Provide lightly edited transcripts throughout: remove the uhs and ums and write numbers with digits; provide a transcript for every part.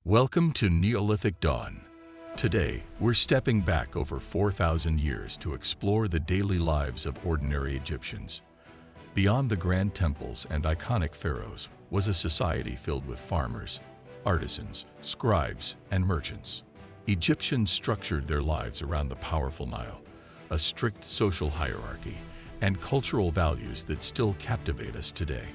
Welcome to Neolithic Dawn. Today, we're stepping back over 4,000 years to explore the daily lives of ordinary Egyptians. Beyond the grand temples and iconic pharaohs was a society filled with farmers, artisans, scribes, and merchants. Egyptians structured their lives around the powerful Nile, a strict social hierarchy, and cultural values that still captivate us today.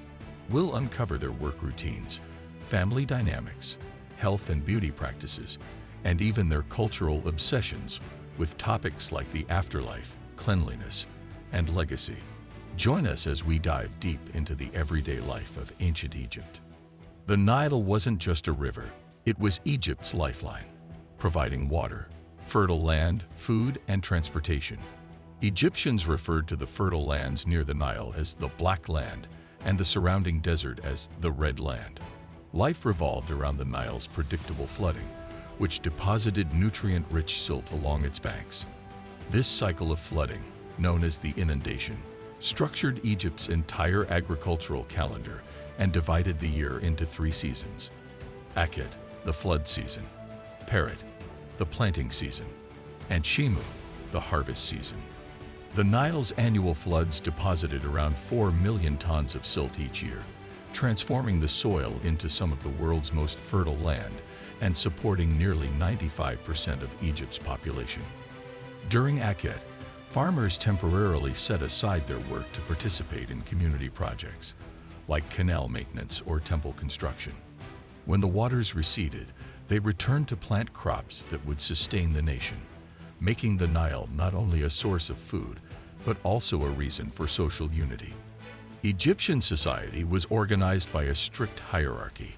We'll uncover their work routines, family dynamics, health and beauty practices, and even their cultural obsessions with topics like the afterlife, cleanliness, and legacy. Join us as we dive deep into the everyday life of ancient Egypt. The Nile wasn't just a river, it was Egypt's lifeline, providing water, fertile land, food, and transportation. Egyptians referred to the fertile lands near the Nile as the Black Land and the surrounding desert as the Red Land. Life revolved around the Nile's predictable flooding, which deposited nutrient-rich silt along its banks. This cycle of flooding, known as the inundation, structured Egypt's entire agricultural calendar and divided the year into three seasons: Akhet, the flood season; Peret, the planting season; and Shimu, the harvest season. The Nile's annual floods deposited around 4 million tons of silt each year, transforming the soil into some of the world's most fertile land and supporting nearly 95% of Egypt's population. During Akhet, farmers temporarily set aside their work to participate in community projects, like canal maintenance or temple construction. When the waters receded, they returned to plant crops that would sustain the nation, making the Nile not only a source of food, but also a reason for social unity. Egyptian society was organized by a strict hierarchy.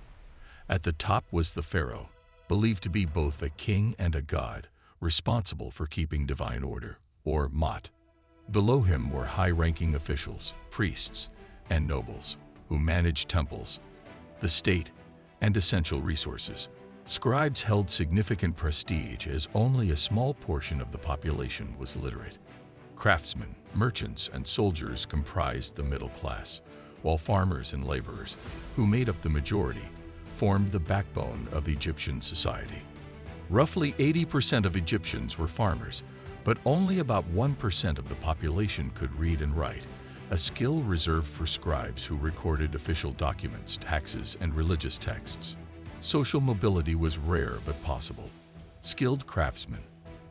At the top was the pharaoh, believed to be both a king and a god, responsible for keeping divine order, or Mot. Below him were high-ranking officials, priests, and nobles, who managed temples, the state, and essential resources. Scribes held significant prestige as only a small portion of the population was literate. Craftsmen, merchants, and soldiers comprised the middle class, while farmers and laborers, who made up the majority, formed the backbone of Egyptian society. Roughly 80% of Egyptians were farmers, but only about 1% of the population could read and write, a skill reserved for scribes who recorded official documents, taxes, and religious texts. Social mobility was rare but possible. Skilled craftsmen,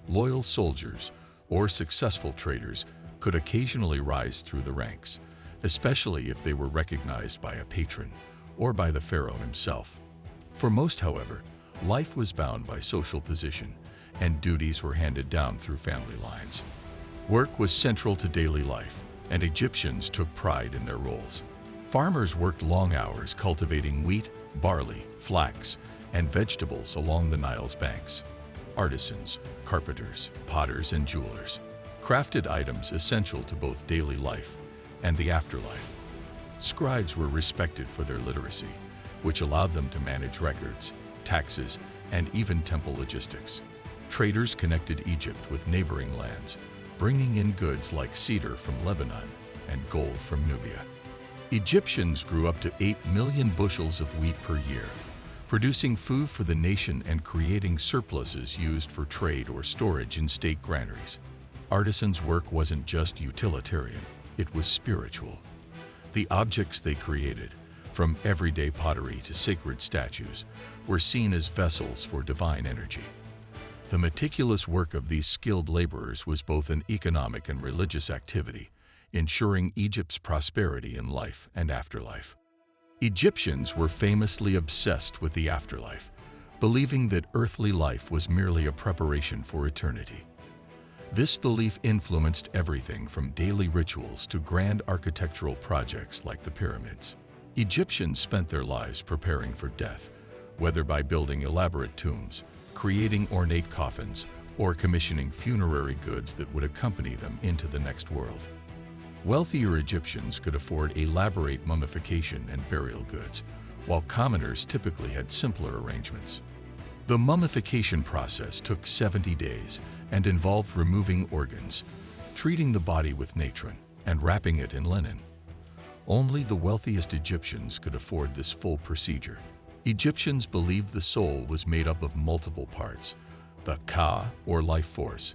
loyal soldiers, or successful traders could occasionally rise through the ranks, especially if they were recognized by a patron or by the pharaoh himself. For most, however, life was bound by social position, and duties were handed down through family lines. Work was central to daily life, and Egyptians took pride in their roles. Farmers worked long hours cultivating wheat, barley, flax, and vegetables along the Nile's banks. Artisans, carpenters, potters, and jewelers crafted items essential to both daily life and the afterlife. Scribes were respected for their literacy, which allowed them to manage records, taxes, and even temple logistics. Traders connected Egypt with neighboring lands, bringing in goods like cedar from Lebanon and gold from Nubia. Egyptians grew up to 8 million bushels of wheat per year, producing food for the nation and creating surpluses used for trade or storage in state granaries. Artisans' work wasn't just utilitarian, it was spiritual. The objects they created, from everyday pottery to sacred statues, were seen as vessels for divine energy. The meticulous work of these skilled laborers was both an economic and religious activity, ensuring Egypt's prosperity in life and afterlife. Egyptians were famously obsessed with the afterlife, believing that earthly life was merely a preparation for eternity. This belief influenced everything from daily rituals to grand architectural projects like the pyramids. Egyptians spent their lives preparing for death, whether by building elaborate tombs, creating ornate coffins, or commissioning funerary goods that would accompany them into the next world. Wealthier Egyptians could afford elaborate mummification and burial goods, while commoners typically had simpler arrangements. The mummification process took 70 days and involved removing organs, treating the body with natron, and wrapping it in linen. Only the wealthiest Egyptians could afford this full procedure. Egyptians believed the soul was made up of multiple parts, the Ka, or life force,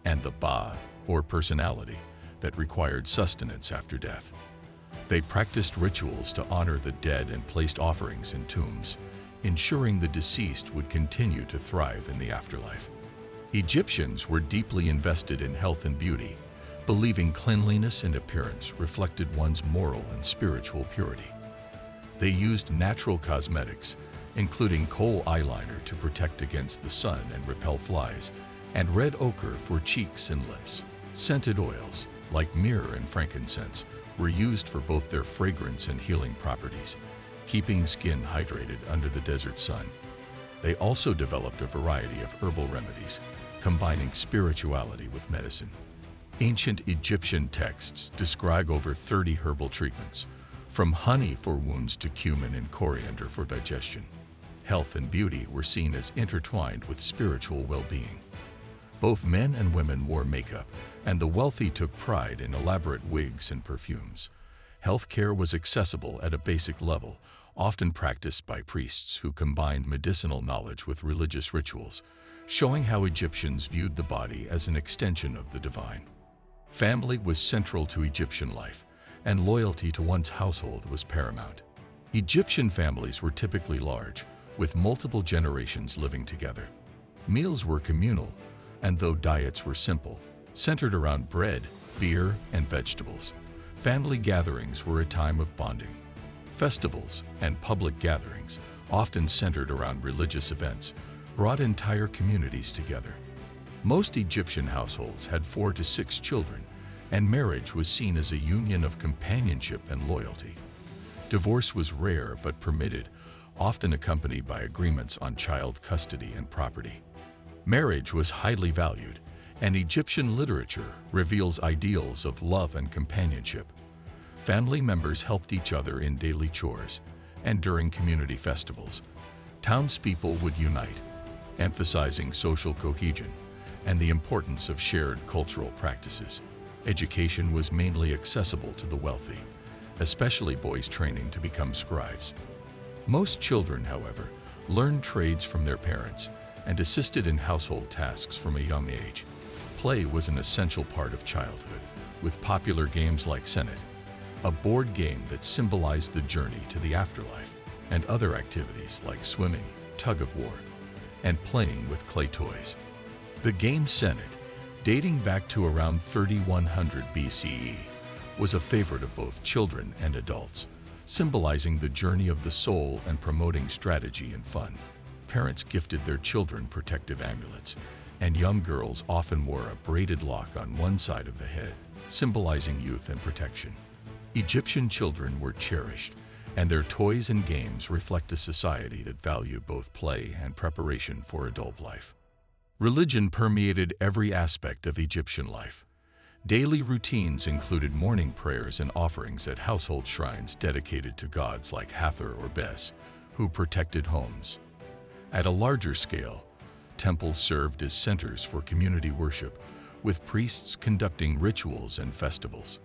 and the Ba, or personality, that required sustenance after death. They practiced rituals to honor the dead and placed offerings in tombs, ensuring the deceased would continue to thrive in the afterlife. Egyptians were deeply invested in health and beauty, believing cleanliness and appearance reflected one's moral and spiritual purity. They used natural cosmetics, including kohl eyeliner to protect against the sun and repel flies, and red ochre for cheeks and lips. Scented oils, like myrrh and frankincense, were used for both their fragrance and healing properties, keeping skin hydrated under the desert sun. They also developed a variety of herbal remedies, combining spirituality with medicine. Ancient Egyptian texts describe over 30 herbal treatments, from honey for wounds to cumin and coriander for digestion. Health and beauty were seen as intertwined with spiritual well-being. Both men and women wore makeup, and the wealthy took pride in elaborate wigs and perfumes. Healthcare was accessible at a basic level, often practiced by priests who combined medicinal knowledge with religious rituals, showing how Egyptians viewed the body as an extension of the divine. Family was central to Egyptian life, and loyalty to one's household was paramount. Egyptian families were typically large, with multiple generations living together. Meals were communal, and though diets were simple, centered around bread, beer, and vegetables, family gatherings were a time of bonding. Festivals and public gatherings, often centered around religious events, brought entire communities together. Most Egyptian households had 4 to 6 children, and marriage was seen as a union of companionship and loyalty. Divorce was rare but permitted, often accompanied by agreements on child custody and property. Marriage was highly valued, and Egyptian literature reveals ideals of love and companionship. Family members helped each other in daily chores, and during community festivals, townspeople would unite, emphasizing social cohesion and the importance of shared cultural practices. Education was mainly accessible to the wealthy, especially boys training to become scribes. Most children, however, learned trades from their parents and assisted in household tasks from a young age. Play was an essential part of childhood, with popular games like Senet, a board game that symbolized the journey to the afterlife, and other activities like swimming, tug-of-war, and playing with clay toys. The game Senet, dating back to around 3100 BCE, was a favorite of both children and adults, symbolizing the journey of the soul and promoting strategy and fun. Parents gifted their children protective amulets, and young girls often wore a braided lock on one side of the head, symbolizing youth and protection. Egyptian children were cherished, and their toys and games reflect a society that valued both play and preparation for adult life. Religion permeated every aspect of Egyptian life. Daily routines included morning prayers and offerings at household shrines dedicated to gods like Hathor or Bes, who protected homes. At a larger scale, temples served as centers for community worship, with priests conducting rituals and festivals.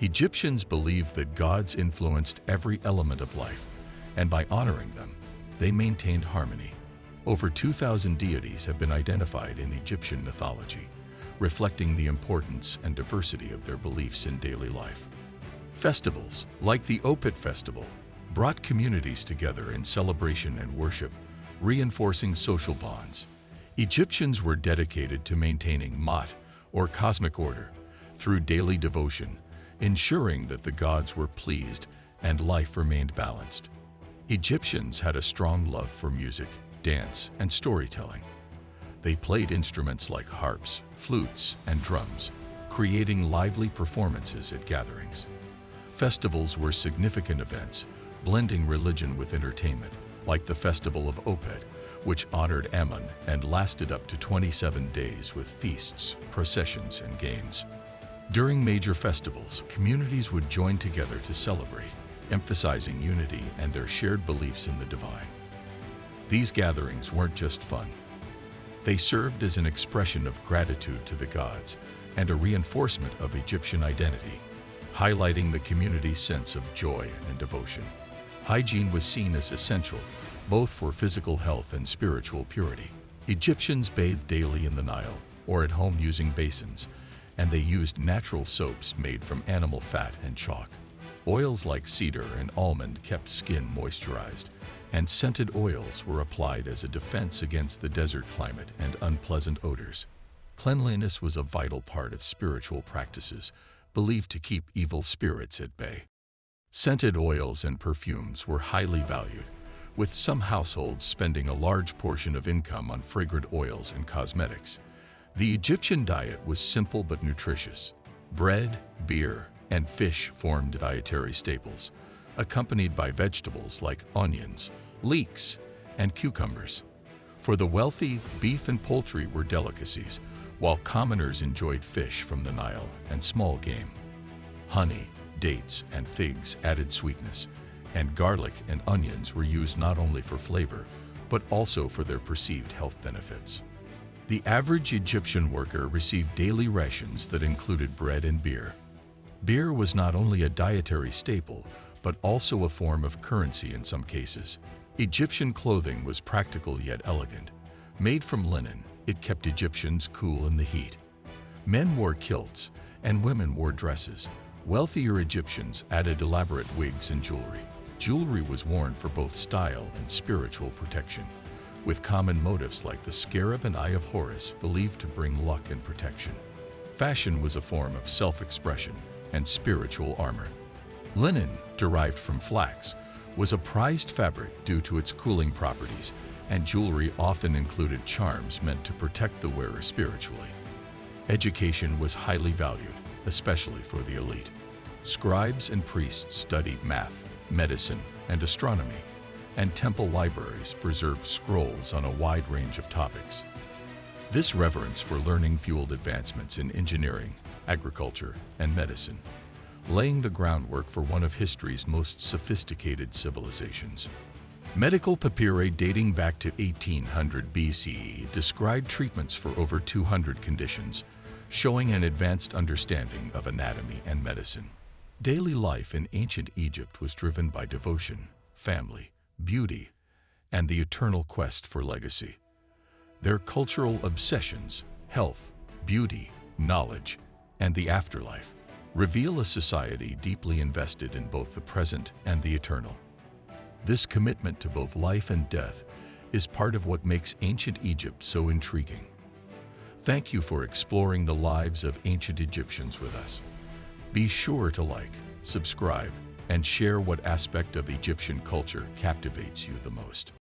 Egyptians believed that gods influenced every element of life, and by honoring them, they maintained harmony. Over 2,000 deities have been identified in Egyptian mythology, reflecting the importance and diversity of their beliefs in daily life. Festivals, like the Opet Festival, brought communities together in celebration and worship, reinforcing social bonds. Egyptians were dedicated to maintaining Ma'at, or cosmic order, through daily devotion, ensuring that the gods were pleased and life remained balanced. Egyptians had a strong love for music, dance, and storytelling. They played instruments like harps, flutes, and drums, creating lively performances at gatherings. Festivals were significant events, blending religion with entertainment, like the Festival of Opet, which honored Ammon and lasted up to 27 days with feasts, processions, and games. During major festivals, communities would join together to celebrate, emphasizing unity and their shared beliefs in the divine. These gatherings weren't just fun. They served as an expression of gratitude to the gods and a reinforcement of Egyptian identity, highlighting the community's sense of joy and devotion. Hygiene was seen as essential, both for physical health and spiritual purity. Egyptians bathed daily in the Nile or at home using basins, and they used natural soaps made from animal fat and chalk. Oils like cedar and almond kept skin moisturized, and scented oils were applied as a defense against the desert climate and unpleasant odors. Cleanliness was a vital part of spiritual practices, believed to keep evil spirits at bay. Scented oils and perfumes were highly valued, with some households spending a large portion of income on fragrant oils and cosmetics. The Egyptian diet was simple but nutritious. Bread, beer, and fish formed dietary staples, accompanied by vegetables like onions, leeks, and cucumbers. For the wealthy, beef and poultry were delicacies, while commoners enjoyed fish from the Nile and small game. Honey, dates, and figs added sweetness, and garlic and onions were used not only for flavor, but also for their perceived health benefits. The average Egyptian worker received daily rations that included bread and beer. Beer was not only a dietary staple, but also a form of currency in some cases. Egyptian clothing was practical yet elegant. Made from linen, it kept Egyptians cool in the heat. Men wore kilts, and women wore dresses. Wealthier Egyptians added elaborate wigs and jewelry. Jewelry was worn for both style and spiritual protection, with common motifs like the scarab and eye of Horus believed to bring luck and protection. Fashion was a form of self-expression and spiritual armor. Linen, derived from flax, was a prized fabric due to its cooling properties, and jewelry often included charms meant to protect the wearer spiritually. Education was highly valued, especially for the elite. Scribes and priests studied math, medicine, and astronomy, and temple libraries preserved scrolls on a wide range of topics. This reverence for learning fueled advancements in engineering, agriculture, and medicine, laying the groundwork for one of history's most sophisticated civilizations. Medical papyri dating back to 1800 BCE described treatments for over 200 conditions, showing an advanced understanding of anatomy and medicine. Daily life in ancient Egypt was driven by devotion, family, beauty, and the eternal quest for legacy. Their cultural obsessions, health, beauty, knowledge, and the afterlife, reveal a society deeply invested in both the present and the eternal. This commitment to both life and death is part of what makes ancient Egypt so intriguing. Thank you for exploring the lives of ancient Egyptians with us. Be sure to like, subscribe, and share what aspect of Egyptian culture captivates you the most.